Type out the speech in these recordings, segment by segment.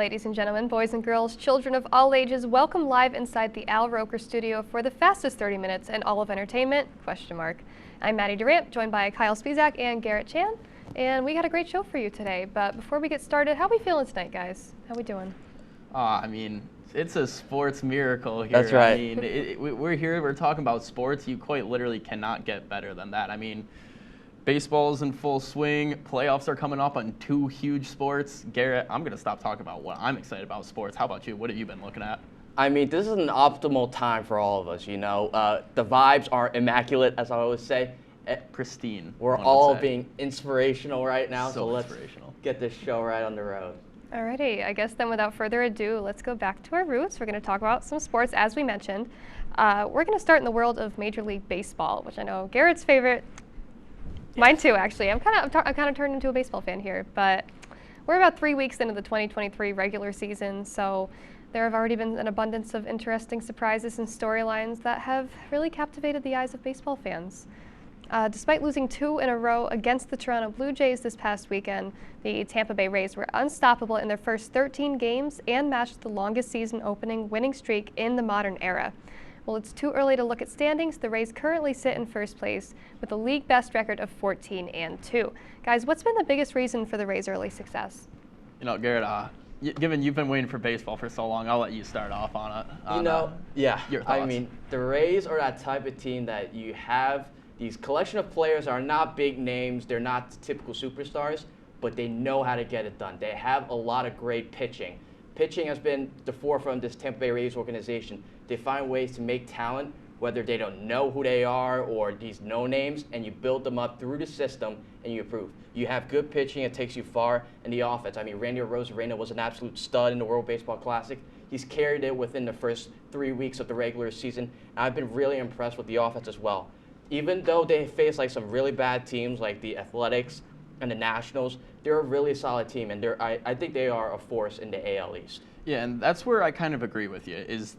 Ladies and gentlemen, boys and girls, children of all ages, welcome live inside the Al Roker studio for the fastest 30 minutes in all of entertainment, ? I'm Maddie Durant, joined by Kyle Spizak and Garrett Chan, and we got a great show for you today. But before we get started, how we feeling tonight, guys? How we doing? It's a sports miracle here. That's right. We're here, we're talking about sports. You quite literally cannot get better than that. Baseball's in full swing. Playoffs are coming up on two huge sports. Garrett, I'm going to stop talking about what I'm excited about sports. How about you? What have you been looking at? This is an optimal time for all of us, The vibes are immaculate, as I always say. Pristine. We're all being inspirational right now, so let's get this show right on the road. Alrighty, I guess then without further ado, let's go back to our roots. We're going to talk about some sports, as we mentioned. We're going to start in the world of Major League Baseball, which I know Garrett's favorite. Mine too, actually. I'm kind of turned into a baseball fan here, but we're about 3 weeks into the 2023 regular season, so there have already been an abundance of interesting surprises and storylines that have really captivated the eyes of baseball fans. Despite losing 2 in a row against the Toronto Blue Jays this past weekend, the Tampa Bay Rays were unstoppable in their first 13 games and matched the longest season opening winning streak in the modern era. Well, it's too early to look at standings. The Rays currently sit in first place with a league best record of 14-2. Guys, what's been the biggest reason for the Rays' early success? Garrett, given you've been waiting for baseball for so long, I'll let you start off on it. Your thoughts. The Rays are that type of team that you have these collection of players are not big names. They're not typical superstars, but they know how to get it done. They have a lot of great pitching. Pitching has been the forefront of this Tampa Bay Rays organization. They find ways to make talent, whether they don't know who they are or these no names, and you build them up through the system and you improve. You have good pitching, it takes you far in the offense. Randy Arozarena was an absolute stud in the World Baseball Classic. He's carried it within the first 3 weeks of the regular season, and I've been really impressed with the offense as well. Even though they face some really bad teams like the Athletics and the Nationals, they're a really solid team, and I think they are a force in the AL East. Yeah, and that's where I kind of agree with you, is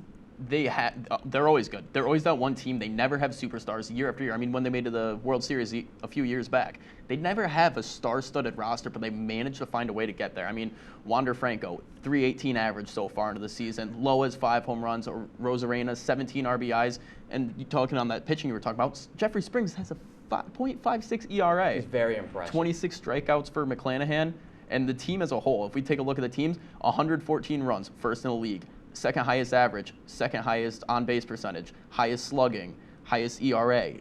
they're always good. They're always that one team. They never have superstars year after year. When they made it to the World Series a few years back, they never have a star-studded roster, but they managed to find a way to get there. Wander Franco, 318 average so far into the season. Loa's 5 home runs, Rosarena, 17 RBIs. And you talking on that pitching you were talking about, Jeffrey Springs has a 5.56 ERA. He's very impressive. 26 strikeouts for McClanahan. And the team as a whole, if we take a look at the teams, 114 runs, first in the league. Second highest average, second highest on-base percentage, highest slugging, highest ERA.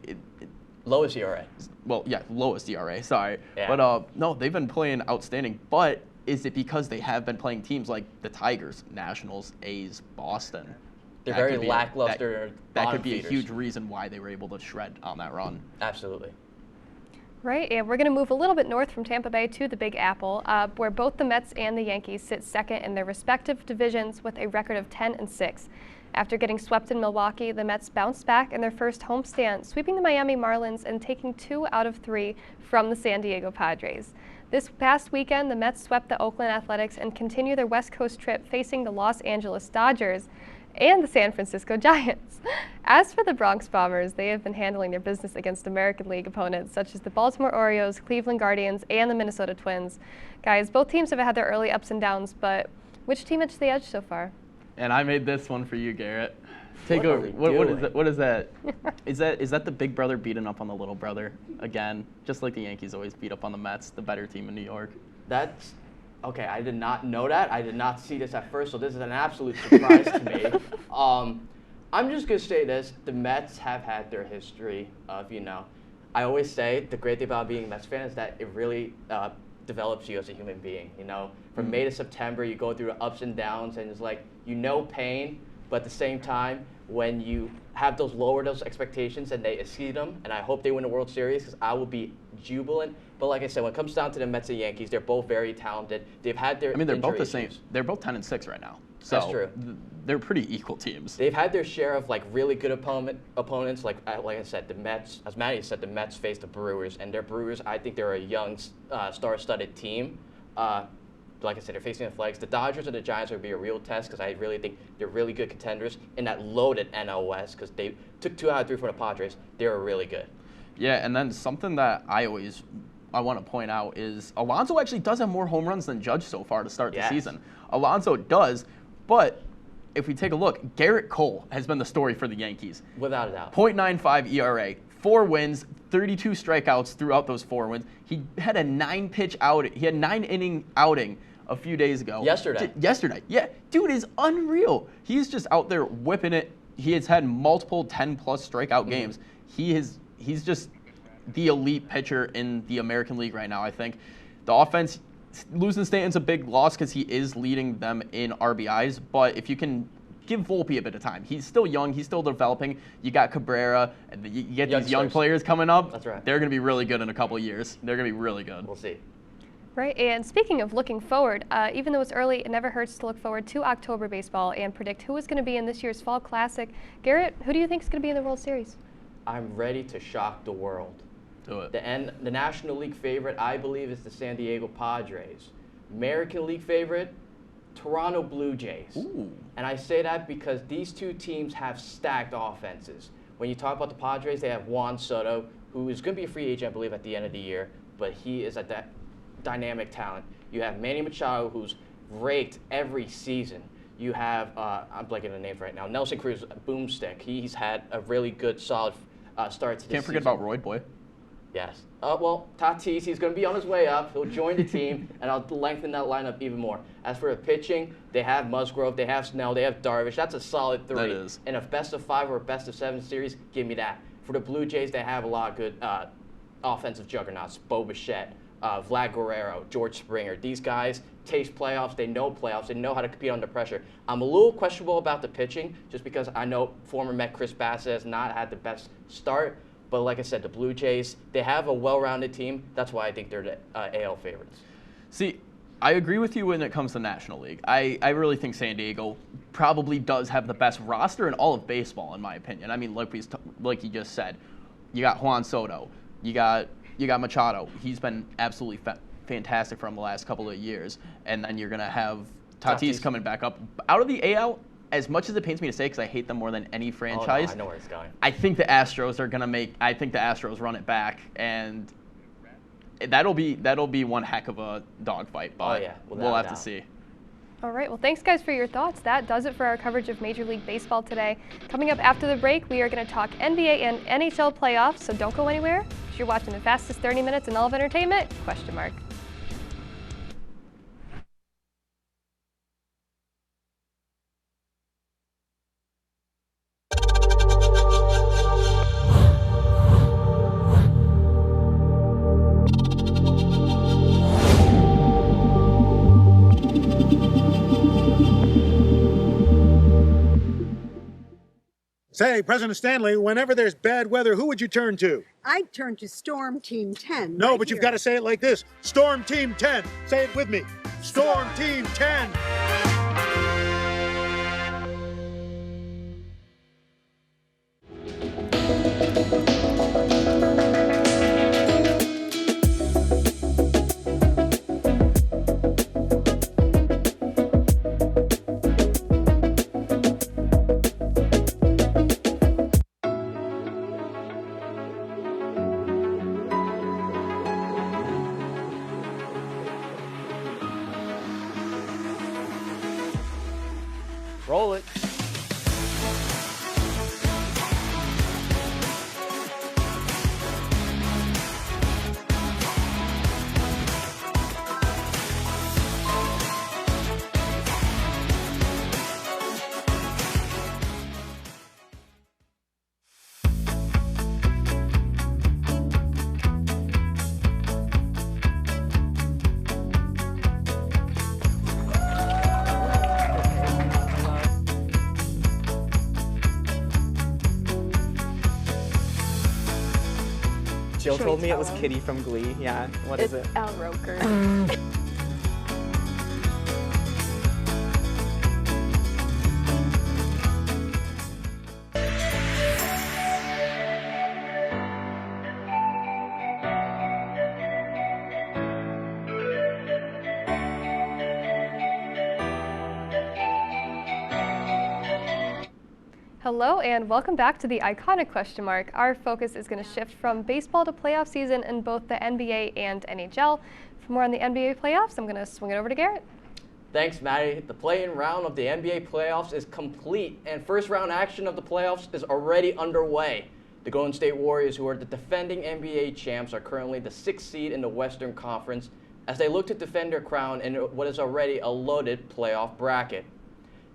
Lowest ERA. Well, yeah, lowest ERA, sorry. Yeah. But no, they've been playing outstanding. But is it because they have been playing teams like the Tigers, Nationals, A's, Boston? They're very lackluster. That could be a huge reason why they were able to shred on that run. Absolutely. Right, and we're going to move a little bit north from Tampa Bay to the Big Apple, where both the Mets and the Yankees sit second in their respective divisions with a record of 10-6. After getting swept in Milwaukee, the Mets bounced back in their first homestand, sweeping the Miami Marlins and taking 2 out of 3 from the San Diego Padres. This past weekend, the Mets swept the Oakland Athletics and continue their West Coast trip facing the Los Angeles Dodgers and the San Francisco Giants. As for the Bronx Bombers, they have been handling their business against American League opponents such as the Baltimore Orioles, Cleveland Guardians, and the Minnesota Twins. Guys, both teams have had their early ups and downs, but which team edged the edge so far? And I made this one for you, Garrett. Take over. What is that? Is that the big brother beating up on the little brother again? Just like the Yankees always beat up on the Mets, the better team in New York. Okay, I did not know that. I did not see this at first, so this is an absolute surprise to me. I'm just going to say this. The Mets have had their history of, I always say the great thing about being a Mets fan is that it really develops you as a human being, From May to September, you go through the ups and downs, and it's pain, but at the same time, when you have those expectations and they exceed them, and I hope they win the World Series because I will be jubilant. But like I said, when it comes down to the Mets and Yankees, they're both very talented. They've had their they're both the issues. same. They're both 10-6 right now. So that's true. They're pretty equal teams. They've had their share of really good opponents. Like I said, the Mets. As Maddie said, the Mets face the Brewers, and their Brewers. I think they're a young, star-studded team. Like I said, they're facing the Flags. The Dodgers and the Giants will be a real test because I really think they're really good contenders in that loaded NL West because they took 2 out of 3 from the Padres. They're really good. Yeah, and then something that I always to point out is Alonso actually does have more home runs than Judge so far to start the Yes. season. Alonso does, but if we take a look, Garrett Cole has been the story for the Yankees. Without a doubt. .95 ERA, 4 wins, 32 strikeouts throughout those 4 wins. He had a 9-inning outing a few days ago. Yesterday. Yeah. Dude is unreal. He's just out there whipping it. He has had multiple 10-plus strikeout games. He's just the elite pitcher in the American League right now, I think. The offense, losing Stanton's a big loss because he is leading them in RBIs, but if you can give Volpe a bit of time. He's still young. He's still developing. You got Cabrera, and you get these young players coming up. That's right. They're going to be really good in a couple of years. They're going to be really good. We'll see. Right, and speaking of looking forward, even though it's early, it never hurts to look forward to October baseball and predict who is going to be in this year's Fall Classic. Garrett, who do you think is going to be in the World Series? I'm ready to shock the world. Do it. The National League favorite, I believe, is the San Diego Padres. American League favorite, Toronto Blue Jays. Ooh. And I say that because these two teams have stacked offenses. When you talk about the Padres, they have Juan Soto, who is going to be a free agent, I believe, at the end of the year, but he is a dynamic talent. You have Manny Machado, who's raked every season. You have, I'm blanking on the names right now, Nelson Cruz, Boomstick. He's had a really good, solid start to this Can't forget season. about Roy Boy. Yes. Well, Tatis, he's going to be on his way up. He'll join the team, and I'll lengthen that lineup even more. As for the pitching, they have Musgrove, they have Snell, they have Darvish. That's a solid 3. That is. In a best-of-5 or a best-of-7 series, give me that. For the Blue Jays, they have a lot of good offensive juggernauts. Bo Bichette, Vlad Guerrero, George Springer. These guys taste playoffs. They know how to compete under pressure. I'm a little questionable about the pitching just because I know former Met Chris Bassett has not had the best start. But like I said, the Blue Jays, they have a well-rounded team. That's why I think they're the AL favorites. See, I agree with you when it comes to National League. I really think San Diego probably does have the best roster in all of baseball, in my opinion. I mean, like you just said, you got Juan Soto, you got Machado. He's been absolutely fantastic for him the last couple of years. And then you're going to have Tatis coming back up. Out of the AL, as much as it pains me to say, because I hate them more than any franchise, I know where it's going. I think the Astros are going to I think the Astros run it back, and that'll be one heck of a dogfight, but we'll have to see. All right, well, thanks, guys, for your thoughts. That does it for our coverage of Major League Baseball today. Coming up after the break, we are going to talk NBA and NHL playoffs, so don't go anywhere. You're watching the fastest 30 minutes in all of entertainment, ? Say, President Stanley, whenever there's bad weather, who would you turn to? I'd turn to Storm Team 10. No, but you've got to say it like this. Storm Team 10. Say it with me. Storm Team 10. Roll it. Jill Should we told me it was tell him? Kitty from Glee. Yeah, what is it? Al Roker. Hello and welcome back to the iconic question mark. Our focus is going to shift from baseball to playoff season in both the NBA and NHL. For more on the NBA playoffs, I'm going to swing it over to Garrett. Thanks, Maddie. The play-in round of the NBA playoffs is complete, and first round action of the playoffs is already underway. The Golden State Warriors, who are the defending NBA champs, are currently the 6th seed in the Western Conference as they look to defend their crown in what is already a loaded playoff bracket.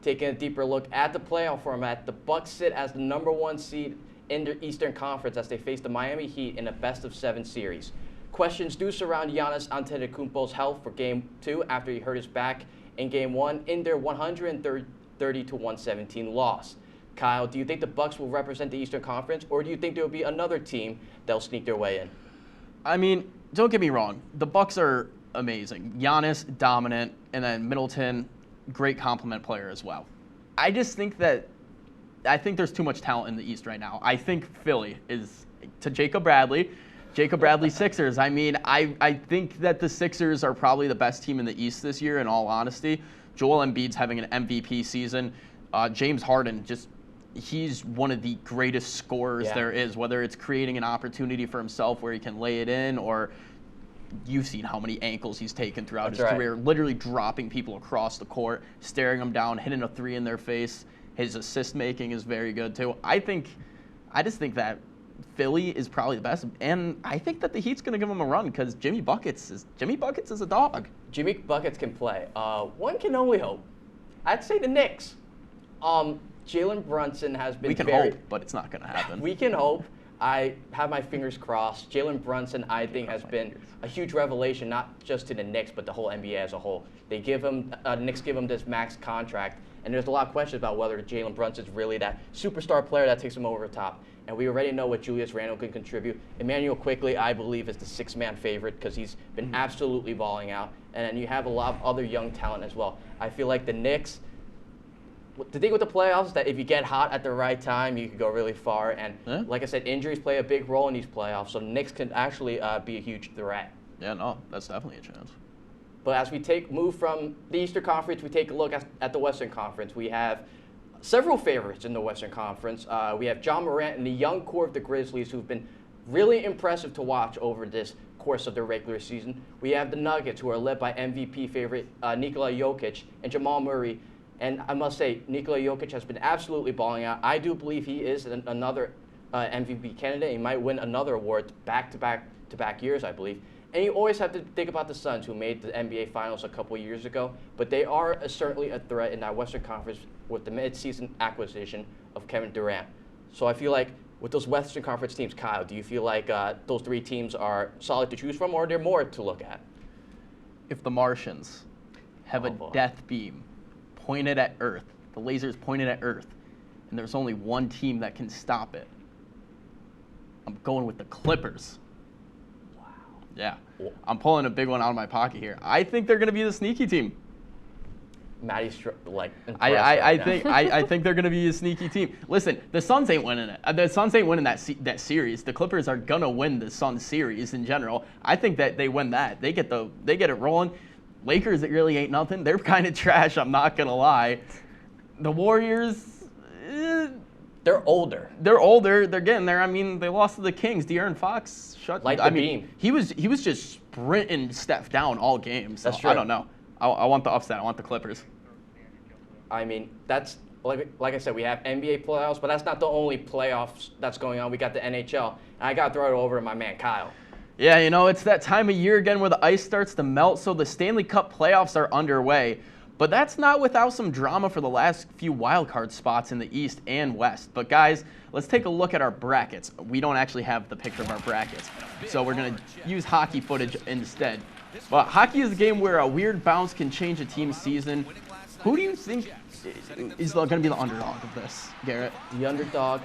Taking a deeper look at the playoff format, the Bucks sit as the #1 seed in the Eastern Conference as they face the Miami Heat in a best-of-7 series. Questions do surround Giannis Antetokounmpo's health for Game 2 after he hurt his back in Game 1 in their 130-117 loss. Kyle, do you think the Bucks will represent the Eastern Conference, or do you think there will be another team that will sneak their way in? I mean, don't get me wrong. The Bucks are amazing. Giannis, dominant, and then Middleton, great complement player as well. I just think there's too much talent in the East right now. I think Philly is to Jacob Bradley Sixers. I mean, I think that the Sixers are probably the best team in the East this year, in all honesty. Joel Embiid's having an MVP season. James Harden, he's one of the greatest scorers there is, whether it's creating an opportunity for himself where he can lay it in, or you've seen how many ankles he's taken throughout his career, literally dropping people across the court, staring them down, hitting a 3 in their face. His assist making is very good too. I just think that Philly is probably the best, and I think that the Heat's going to give him a run because Jimmy Buckets is a dog. Jimmy Buckets can play. One can only hope. I'd say the Knicks. Jalen Brunson has been. We can hope, but it's not going to happen. We can hope. I have my fingers crossed. Jalen Brunson, I think, has been a huge revelation, not just to the Knicks, but the whole NBA as a whole. They give him, Knicks give him this max contract, and there's a lot of questions about whether Jalen Brunson is really that superstar player that takes him over the top. And we already know what Julius Randle can contribute. Emmanuel Quickley, I believe, is the 6-man favorite because he's been absolutely balling out. And then you have a lot of other young talent as well. I feel like the Knicks, the thing with the playoffs is that if you get hot at the right time, you can go really far. And like I said, injuries play a big role in these playoffs, so the Knicks can actually be a huge threat. Yeah, no, that's definitely a chance. But as we move from the Eastern Conference, we take a look at the Western Conference. We have several favorites in the Western Conference. We have John Morant and the young core of the Grizzlies, who've been really impressive to watch over this course of their regular season. We have the Nuggets, who are led by MVP favorite Nikola Jokic and Jamal Murray. And I must say, Nikola Jokic has been absolutely balling out. I do believe he is another MVP candidate. He might win another award back-to-back years, I believe. And you always have to think about the Suns, who made the NBA Finals a couple years ago. But they are certainly a threat in that Western Conference with the mid-season acquisition of Kevin Durant. So I feel like with those Western Conference teams, Kyle, do you feel like those 3 teams are solid to choose from, or are there more to look at? If the Martians have a death beam pointed at Earth, the laser's pointed at Earth, and there's only one team that can stop it, I'm going with the Clippers. Wow. Yeah. I'm pulling a big one out of my pocket here. I think they're going to be the sneaky team. Maddie's I think they're going to be a sneaky team. Listen, the Suns ain't winning it. The Suns ain't winning that series. The Clippers are going to win the Suns series in general. I think that they win that. They get it rolling. Lakers, it really ain't nothing. They're kind of trash, I'm not going to lie. The Warriors, they're older. They're getting there. I mean, they lost to the Kings. De'Aaron Fox beam. He was just sprinting Steph down all games. So That's true. I don't know. I want the upset. I want the Clippers. I mean, that's like I said, we have NBA playoffs, but that's not the only playoffs that's going on. We got the NHL, and I got to throw it over to my man Kyle. Yeah, it's that time of year again where the ice starts to melt, so the Stanley Cup playoffs are underway. But that's not without some drama for the last few wildcard spots in the East and West. But guys, let's take a look at our brackets. We don't actually have the picture of our brackets, so we're going to use hockey footage instead. But hockey is a game where a weird bounce can change a team's season. Who do you think is going to be the underdog of this, Garrett? The underdog?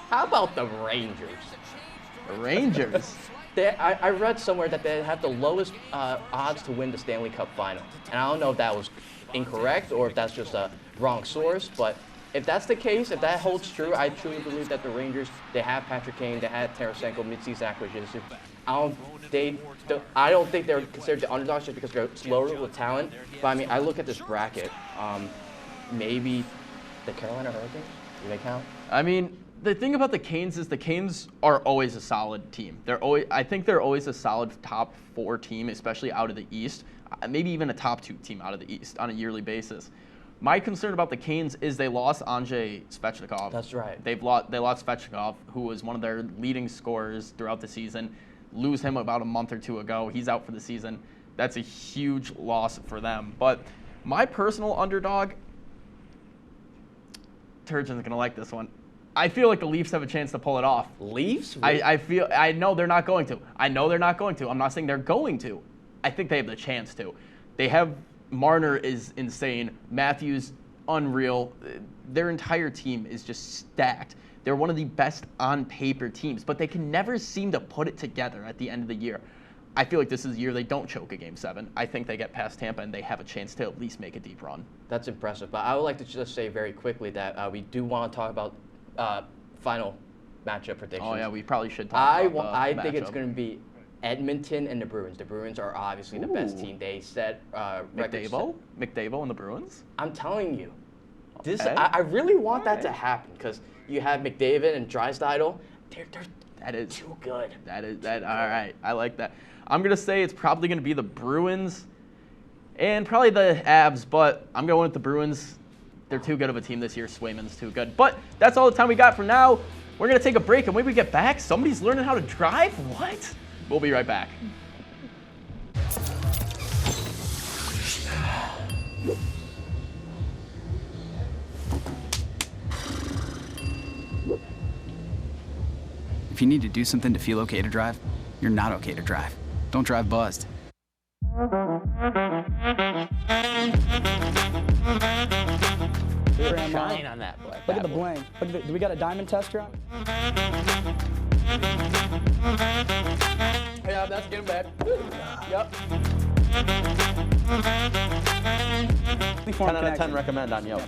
How about the Rangers? The Rangers? I read somewhere that they have the lowest odds to win the Stanley Cup final. And I don't know if that was incorrect or if that's just a wrong source, but if that's the case, if that holds true, I truly believe that the Rangers, they have Patrick Kane, they had Tarasenko mid-season acquisition. I don't think they're considered the underdogs just because they're slower with talent. But I mean, I look at this bracket, maybe the Carolina Hurricanes. Do they count? I mean, the thing about the Canes is the Canes are always a solid team. I think they're always a solid top 4 team, especially out of the East. Maybe even a top 2 team out of the East on a yearly basis. My concern about the Canes is they lost Andrei Svechnikov. That's right. They lost Svechnikov, who was one of their leading scorers throughout the season. Lose him about a month or 2 ago. He's out for the season. That's a huge loss for them. But my personal underdog, Turgeon's going to like this one. I feel like the Leafs have a chance to pull it off. Leafs? I know they're not going to. I'm not saying they're going to. I think they have the chance to. They have Marner is insane. Matthews, unreal. Their entire team is just stacked. They're one of the best on paper teams, but they can never seem to put it together at the end of the year. I feel like this is the year they don't choke a Game 7. I think they get past Tampa and they have a chance to at least make a deep run. That's impressive. But I would like to just say very quickly that we do want to talk about final matchup predictions. Oh, yeah, we probably should talk about the I think matchup. it's going to be Edmonton and the Bruins. The Bruins are obviously the best team. They set McDavid and the Bruins? I'm telling you. This Okay. I really want that to Alright. happen because you have McDavid and Draisaitl. That is too good. All right. I like that. I'm gonna say it's probably gonna be the Bruins and probably the Avs, but I'm going with the Bruins. They're too good of a team this year. Swayman's too good. But that's all the time we got for now. We're gonna take a break, and when we get back, somebody's learning how to drive. What? We'll be right back. If you need to do something to feel okay to drive, you're not okay to drive. Don't drive buzzed. Shine on that black. Look at the bling. Do we got a diamond tester on? Yeah, that's getting bad. Yep. 10 out of 10 recommend on Yelp.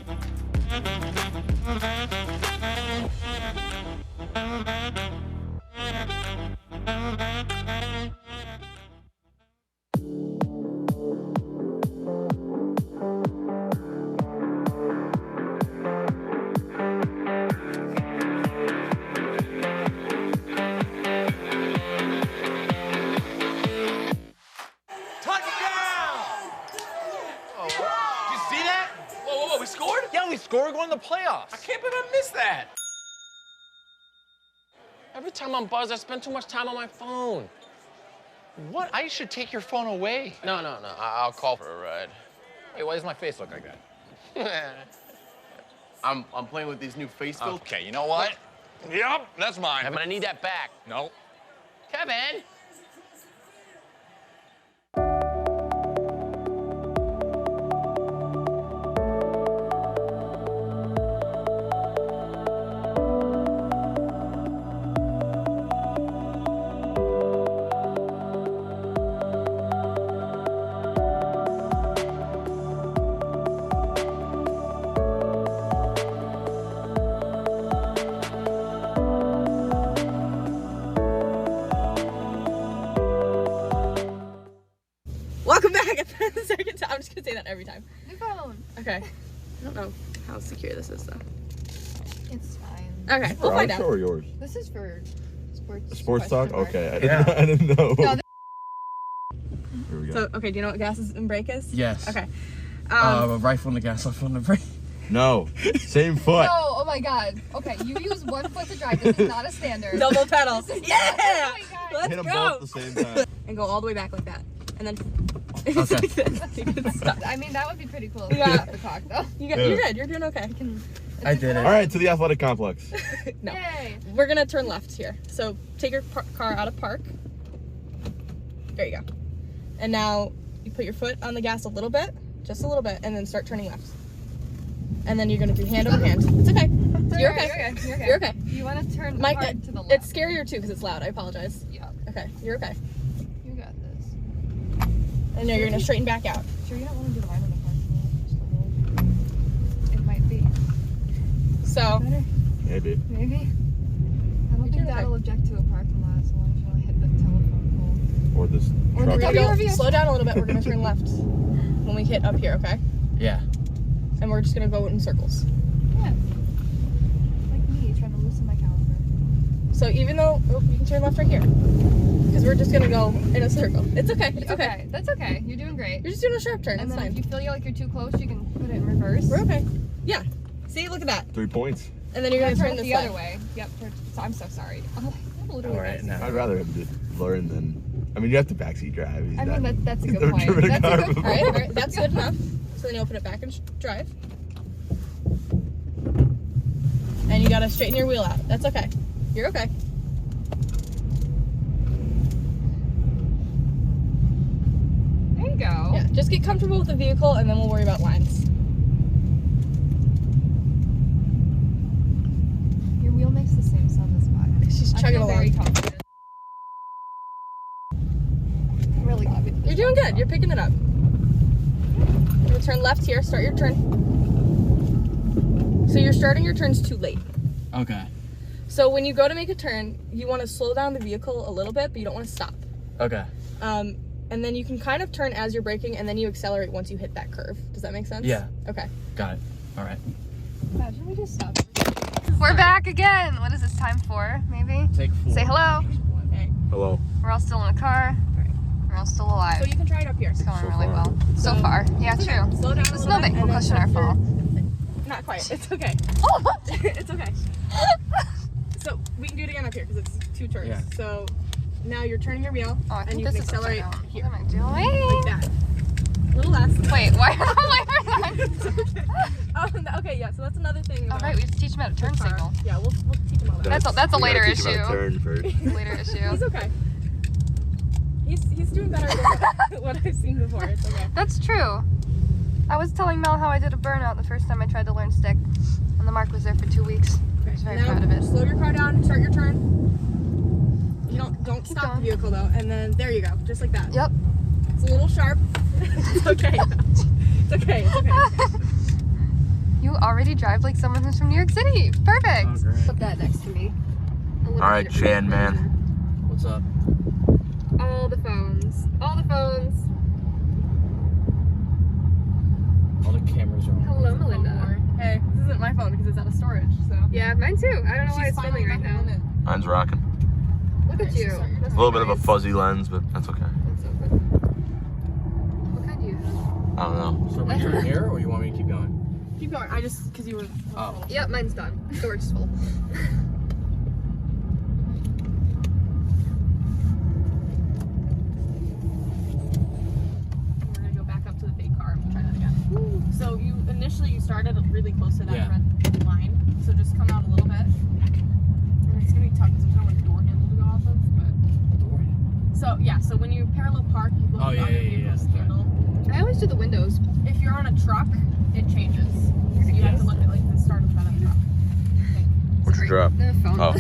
We're going to the playoffs. I can't believe I missed that. Every time I'm buzzed, I spend too much time on my phone. What? I should take your phone away. No. I'll call for a ride. Hey, why does my face look like that? I'm playing with these new face filters. Okay, you know what? Yep, that's mine. I'm gonna need that back. No. Kevin! Welcome back at the second time. I'm just gonna say that every time. New phone. Okay. I don't know how secure this is though. It's fine. Okay, we'll find out. Or yours? This is for sports. Sports talk? question mark. Okay, I didn't know. No, Here we go. So, okay, do you know what gas and brake is? Yes. Okay. Right on the gas, left on the brake. No, same foot. No, oh my god. Okay, you use one foot to drive. This is not a standard. Double pedal. Yeah! Oh my god. Let's Hit them go! both at the same time. And go all the way back like that. And then Okay. you can stop. I mean, that would be pretty cool if Yeah. you got the clock, though. You're good. You're doing okay. I did All right, to the athletic complex. No. Yay. We're gonna turn left here. So take your car out of park. There you go. And now you put your foot on the gas a little bit, just a little bit, and then start turning left. And then you're gonna do hand over hand. It's okay. You're okay. You're okay. You want to turn Mike, hard to the left. it's scarier too because it's loud. I apologize. Yeah. Okay, you're okay. You got this. And now you're gonna straighten back out. Sure, you don't want to do the line in the parking lot. Just a little. It might be. So. Better? Maybe. Maybe. I don't think Dad will object to a parking lot as long as you don't hit the telephone Or this Or truck. we're gonna go, slow down a little bit. We're gonna turn left when we hit up here, okay? Yeah. And we're just gonna go in circles. pole. Yeah. So even though, you can turn left right here. Because we're just going to go in a circle. It's okay. It's okay. That's okay. You're doing great. You're just doing a sharp turn. And It's then fine. if you feel like you're too close, you can put it in reverse. We're okay. Yeah. See, look at that. 3 points. And then you're going to turn this the other way. Yep. I'm so sorry. Oh, I'm literally All right, now. I'd rather him just learn than. I mean, you have to backseat drive. He's I mean, not- that's a he's good never point. driven a That's a car good before. All right, that's good enough. So then you open it back and drive. And you gotta straighten your wheel out. That's okay. You're okay. There you go. Yeah, just get comfortable with the vehicle and then we'll worry about lines. Your wheel makes the same sound as mine. She's chugging I feel very along. confident. I'm really happy. that You're doing good. You're picking it up. You'll turn left here. Start your turn. So you're starting your turns too late. Okay. So when you go to make a turn, you want to slow down the vehicle a little bit, but you don't want to stop. Okay. And then you can kind of turn as you're braking, and then you accelerate once you hit that curve. Does that make sense? Yeah. Okay. Got it. All right. Imagine we just stopped. We're back again. What is this, time 4, maybe? Take 4. Say hello. Hey. Hello. We're all still in the car. We're all still alive. So you can try it up here. It's going So really far. well. So far. Yeah, It's okay. true. Slow down a The little snowbank bit, will and then cushion our start fall. Not quite. It's okay. Oh! It's okay. So we can do it again up here because it's 2 turns. Yeah. So now you're turning your wheel Oh, I and think you this can is upside accelerate down. here. What am I doing? Like that. A little less. Wait, why am I Okay, yeah, so that's another thing. All right, we have to teach him how to turn car. signal. Yeah, we'll teach him all that. That's a We gotta later teach him how to issue. Turn first. Later issue. He's okay. He's doing better than what I've seen before. It's okay. That's true. I was telling Mel how I did a burnout the first time I tried to learn stick, and the mark was there for 2 weeks. I was very Now, proud of it. slow your car down, start your turn. You don't Keep stop going. the vehicle though, and then there you go, just like that. Yep. It's a little sharp. It's okay. It's okay. It's okay. You already drive like someone who's from New York City. Perfect. Oh, great. Put that next to me. All right, Chan, man. What's up? All the phones. All the phones. All the cameras are on. Hello, Melinda. Hey, this isn't my phone because it's out of storage, so. Yeah, mine too. I don't know why it's filming right now. Mine's rocking. Look at you. A little bit of a fuzzy lens, but that's okay. What kind do you have? I don't know. So are you here, or you want me to keep going? Keep going. I just, because you were. Oh. Yep, mine's done. Storage is full. We're gonna go back up to the fake car and we'll try that again. So initially you started really close to that Yeah. red line. So just come out a little bit. And it's gonna be tough because there's no like door handle to go off of. But so yeah, so when you parallel park, you look Oh, yeah, on the yeah, yeah, vehicle's yeah. handle. I always do the windows. If you're on a truck, it changes. So you have to look at like the start of the front of the truck. What's your drop? The phone. Oh.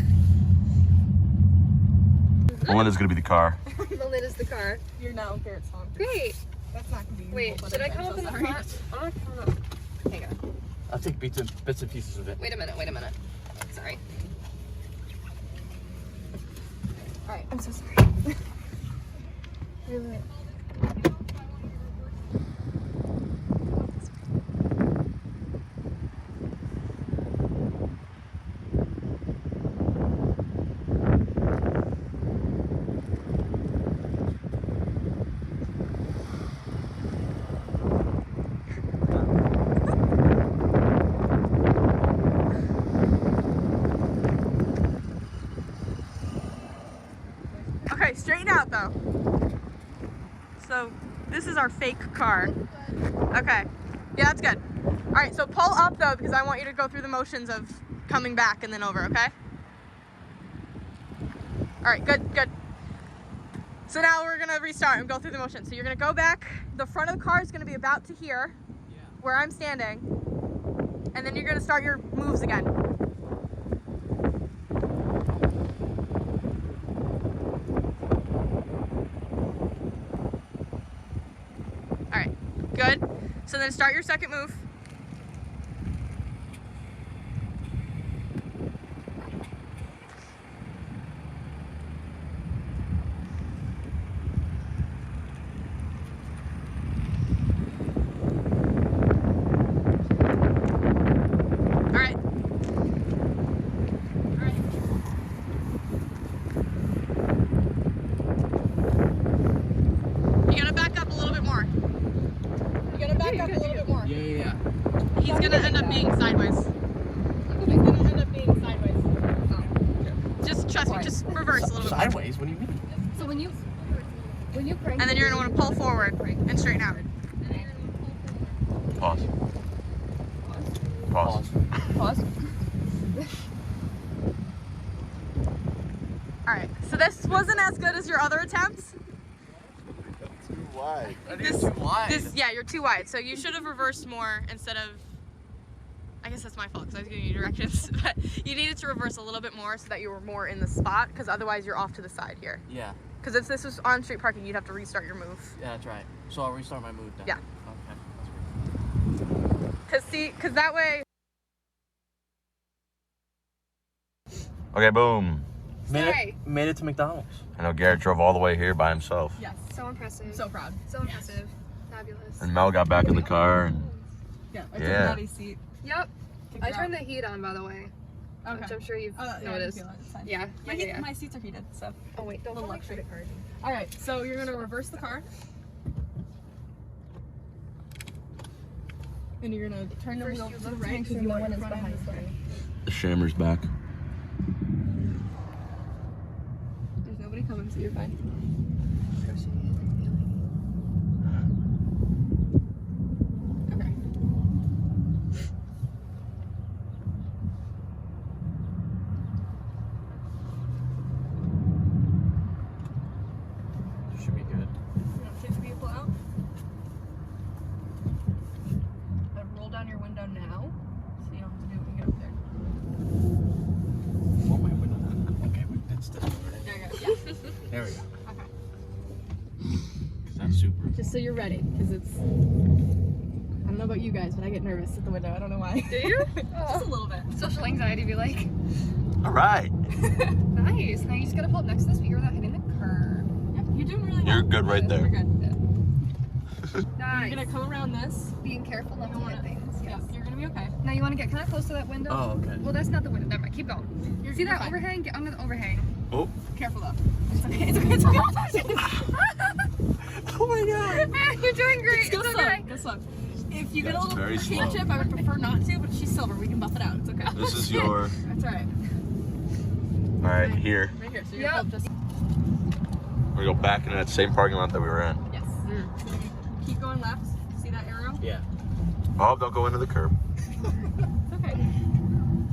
Melinda's gonna be the car. Melinda's the car. You're now Garrett's phone. Great. That's not gonna be. Wait, useful, should I but come I'm up so in the sorry. front? I'm not coming up. Hang on. I'll take bits and pieces of it. Wait a minute. Sorry. Alright, I'm so sorry. Really? Okay, straighten out though. So this is our fake car. Okay, yeah, that's good. All right, so pull up though because I want you to go through the motions of coming back and then over, okay? All right, good. So now we're gonna restart and go through the motions. So you're gonna go back. The front of the car is gonna be about to here, where I'm standing, and then you're gonna start your moves again. All right, good. So then start your second move. All right. You gotta back up a little bit more. You gotta back up a little bit more. Yeah. He's gonna end up being sideways. He's gonna end up being sideways. Oh. Just trust me, just reverse a little bit more. Sideways? What do you mean? So when you crank, And then you're gonna wanna pull forward and straighten out. Pause. Pause. Pause. Alright, so this wasn't as good as your other attempts. Too wide. Yeah, you're too wide. So you should have reversed more instead of. I guess that's my fault because I was giving you directions. But you needed to reverse a little bit more so that you were more in the spot, because otherwise you're off to the side here. Yeah. Because if this was on street parking, you'd have to restart your move. Yeah, that's right. So I'll restart my move then. Yeah. Okay. Because that way. Okay, boom. Made it to McDonald's. I know Garrett drove all the way here by himself. Yes. so impressive. So proud. So impressive. Fabulous. And Mel got back in the car and Yeah. I Yeah. took Maddie's seat. Yep. I turned the heat on, by the way. Okay. Which I'm sure you've Yeah, noticed. I feel it. It's fine. Yeah. Yeah. My seats are heated, so. Oh wait, don't Little pull my luxury. credit card. All right, so you're gonna reverse the car. And you're gonna turn the wheel to the right because you want your front end to stay. the Shammer's back. There's nobody coming, so you're fine. Okay. Should be good. You want to take the vehicle out? I'd roll down your window now, so you don't have to do it when you get up there. Oh, my window. Okay, wait, that's this one, right? There you go. Yeah. There we go. Okay. Cause that's super. Just so you're ready, because it's. I don't know about you guys, but I get nervous at the window. I don't know why. Do you? Just a little bit. Social anxiety be like. All right. Nice. Now you just gotta pull up next to the speaker without hitting the curb. Yep, you're doing really well. You're good right You're there. good. Nice. You're gonna come around this. Being careful not to hit things. Yeah, you're gonna be okay. Now you want to get kind of close to that window. Oh, okay. Well, that's not the window. Never mind. Keep going. You're, See you're that fine. overhang? Get under the overhang. Oh. Careful though. It's okay. It's okay. It's okay. Oh my god. You're doing great. Go It's slow. okay. Go slow. If you get a That's little very paint slow. chip, I would prefer not to, but she's silver. We can buff it out. It's okay. This is your. That's alright. All right, here. Right here. So you're Yep. just. We go back into that same parking lot that we were in. Yes. Keep going left. See that arrow? Yeah. Oh, don't go into the curb. It's okay. I'm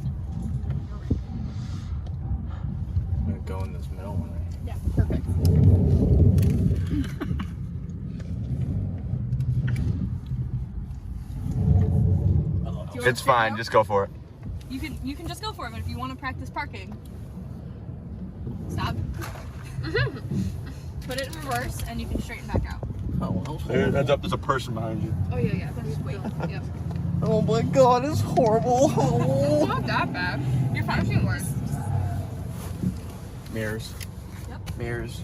gonna go in this middle one, right? Yeah. Perfect. Do you want It's to fine. go? Just go for it. You can just go for it, but if you want to practice parking, stop. Put it in reverse, and you can straighten back out. Oh, well. Heads up. There's a person behind you. Oh yeah. Just wait. Yep. Oh my god, it's horrible. It's not that bad. You're fine. Actually worse. Mirrors. Yep. Mirrors.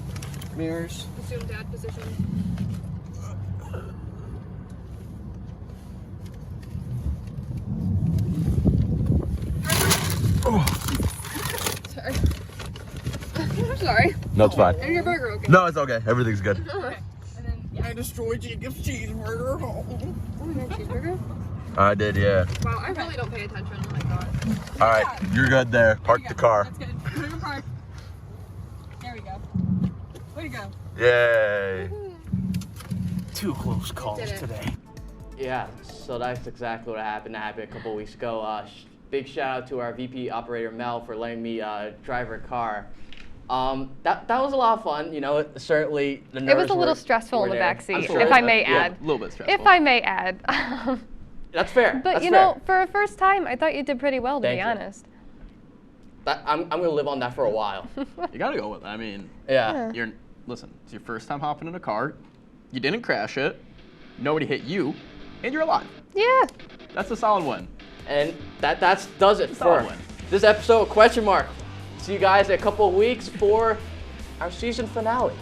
Mirrors. Assume dad position. Sorry. I'm sorry. No, it's fine. And your burger okay? No, it's okay. Everything's good. Okay. And then yeah. I destroyed Jacob's cheeseburger. Oh, you had a cheeseburger? I did, yeah. Wow, I really don't pay attention. Oh my god. All right, you're good there. There Park you the go. car. That's good. Put it in park. There we go. Way to go. Yay. Two close calls did it. today. Yeah, so that's exactly what happened. That happened a couple weeks ago. Big shout out to our VP operator Mel for letting me drive her car. That was a lot of fun. You know, certainly the nerves It was a little stressful in the there. backseat, I'm sure. if I may Yeah, add. a little bit stressful. If I may add. That's fair. But That's you fair. know, for a first time, I thought you did pretty well, to Thank be you. honest. I'm gonna live on that for a while. You gotta go with it. I mean, Yeah. listen, it's your first time hopping in a car. You didn't crash it. Nobody hit you, and you're alive. Yeah. That's a solid win. And that does it Solid for win. this episode of Question Mark. See you guys in a couple of weeks for our season finale.